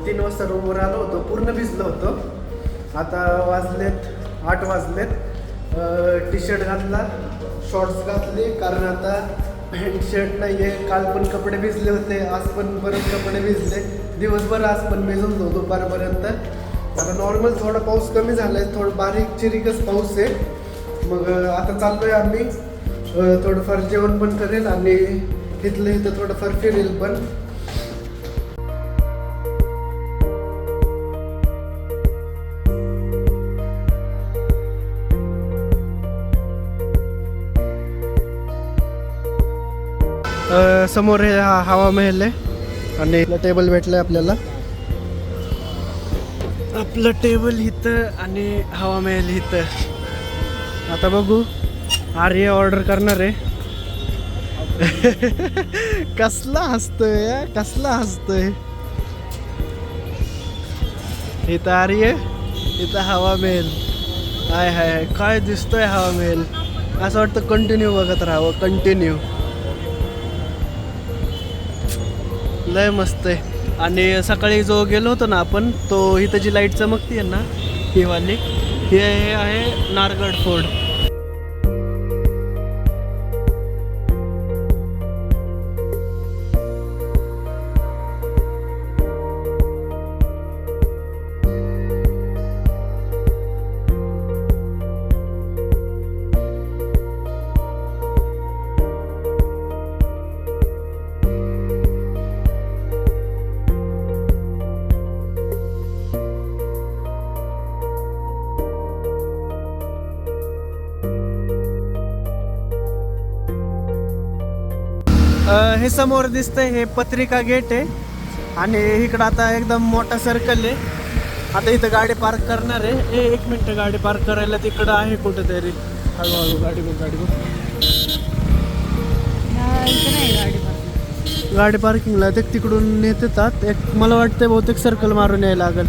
3 वाजता रूमवर आलो होतो, पूर्ण भिजलो होतो. आता वाजलेत 8 वाजलेत. टी शर्ट घातला, शॉर्ट्स घातले, कारण आता पॅन्ट शर्ट नाही आहे. काल पण कपडे भिजले होते, आज पण परत कपडे भिजले. दिवसभर आज पण भिजून होतो दुपारपर्यंत. आता नॉर्मल थोडा पाऊस कमी झाला आहे, थोडं बारीक चिरीकच पाऊस आहे. मग आता चाललो आहे आम्ही. थोडंफार जेवण पण करेल आणि इथलं इथं थोडंफार फिरेल पण. समोर हे हवा महल आहे आणि टेबल भेटलंय आपल्याला. आपलं टेबल इथं आणि हवा महल इथं. आता बघू, आर्य ऑर्डर करणार आहे. कसला हसतोय, कसला हसतोय. इथं आर्य, इथं हवा महल. हाय हाय, काय दिसतोय हवा महल. असं वाटतं कंटिन्यू बघत राहावं, कंटिन्यू. लय मस्त आहे. आणि सकाळी जो गेलो होतो ना आपण, तो इथं जी लाईट चमकते ना, ही वाली, हे आहे नारगड फोर्ट. हे समोर दिसतंय हे पत्रिका गेट आहे. आणि इकडं आता एकदम मोठा सर्कल आहे. आता इथं गाडी पार्क करणार आहे. 1 मिनिट, गाडी पार्क करायला तिकडं आहे कुठंतरी. हळूहळू गाडी बघ, गाडी बघ. गाडी पार्किंगला ते तिकडून येतात. एक मला वाटतं बहुतेक सर्कल मारून यायला लागेल.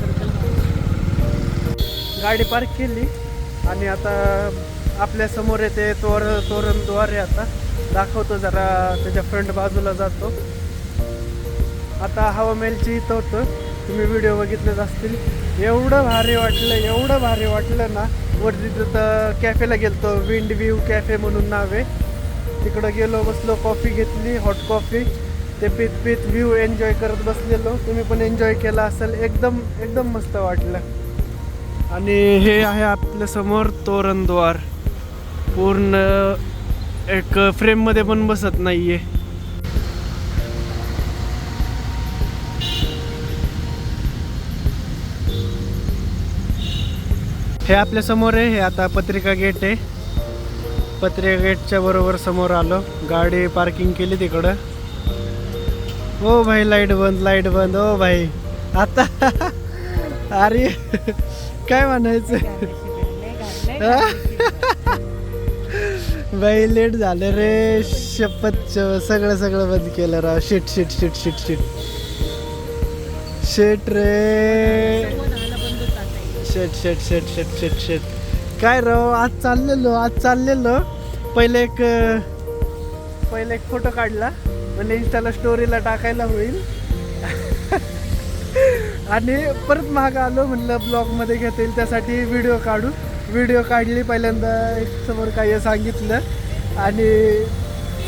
गाडी पार्क केली आणि आता आपल्या समोर येते तोरणद्वार आहे. आता दाखवतो जरा, त्याच्या फ्रंट बाजूला जातो. आता हवा महलची इथं होतं, तुम्ही व्हिडिओ बघितलेच असतील. एवढं भारी वाटलं, एवढं भारी वाटलं ना. वरती तिथं कॅफेला गेलतो, विंड व्ह्यू कॅफे म्हणून नाव आहे. तिकडं गेलो, बसलो, कॉफी घेतली, हॉट कॉफी. ते पीत व्ह्यू एन्जॉय करत बसलेलो. तुम्ही पण एन्जॉय केला असेल. एकदम एकदम मस्त वाटलं. आणि हे आहे आपल्या समोर तोरणद्वार. पूर्ण एक फ्रेममध्ये पण बसत नाहीये. हे आपल्या समोर आहे. हे आता पत्रिका गेट आहे. पत्रिका गेटच्या बरोबर समोर आलो. गाडी पार्किंग केली तिकडं. ओ भाई, लाईट बंद, लाईट बंद. ओ भाई, आता अरे काय म्हणायचं. बाई लेट झालं रे, शपथ. सगळं बंद केलं राव. Shit shit shit shit shit shit रे. शेट शेट शेट शेट शेट शेट. काय राव, आज चाललेलो. पहिले एक फोटो काढला, म्हणजे इंस्टाला स्टोरीला टाकायला होईल. आणि परत माग आलो, म्हणलं ब्लॉगमध्ये घेता येईल त्यासाठी व्हिडिओ काढली. पहिल्यांदा एक समोर काही सांगितलं आणि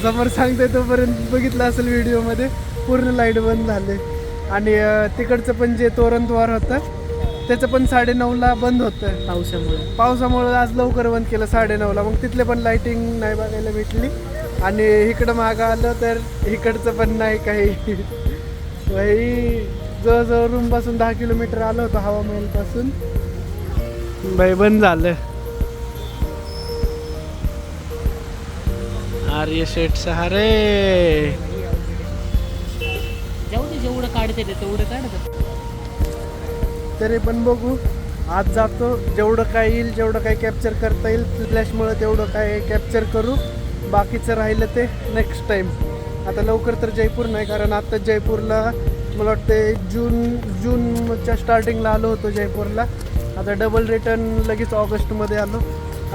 समोर सांगतोय तोपर्यंत बघितलं असेल व्हिडिओमध्ये पूर्ण लाईट बंद झाले. आणि तिकडचं पण जे तोरणद्वार होतं त्याचं पण 9:30ला बंद होतं पावसामुळे. आज लवकर बंद केलं 9:30ला. मग तिथले पण लाईटिंग नाही बघायला भेटली. आणि इकडं मागं आलं तर इकडचं पण नाही काही. बाई जवळजवळ रूमपासून 10 किलोमीटर आलं होतं हवा महलपासून. बाई बंद झालं. आर्य शेठ सहारे. जेवढं काढते तेवढं काढत. तरी पण बघू, आज जातो. जेवढं काय येईल, जेवढं काय कॅप्चर करता येईल फ्लॅशमुळे तेवढं काय कॅप्चर करू. बाकीचं राहिलं ते नेक्स्ट टाईम. आता लवकर तर जयपूर नाही, कारण आता जयपूरला मला वाटते जूनच्या स्टार्टिंगला आलो होतो जयपूरला. आता डबल रिटर्न लगेच ऑगस्टमध्ये आलो.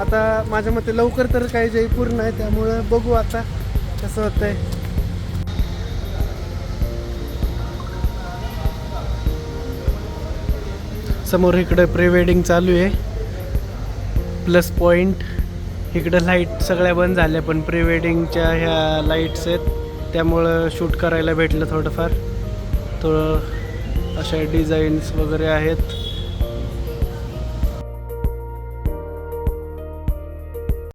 आता माझ्या मते लवकर तर काही जयपूर नाही, त्यामुळं बघू आता कसं होतंय. समोर इकडे प्री वेडिंग चालू आहे. प्लस पॉईंट इकडं लाईट सगळ्या बंद झाल्या, पण प्री वेडिंगच्या ह्या लाईट्स आहेत, त्यामुळं शूट करायला भेटलं थोडंफार. थोडं अशा डिझाईन्स वगैरे आहेत.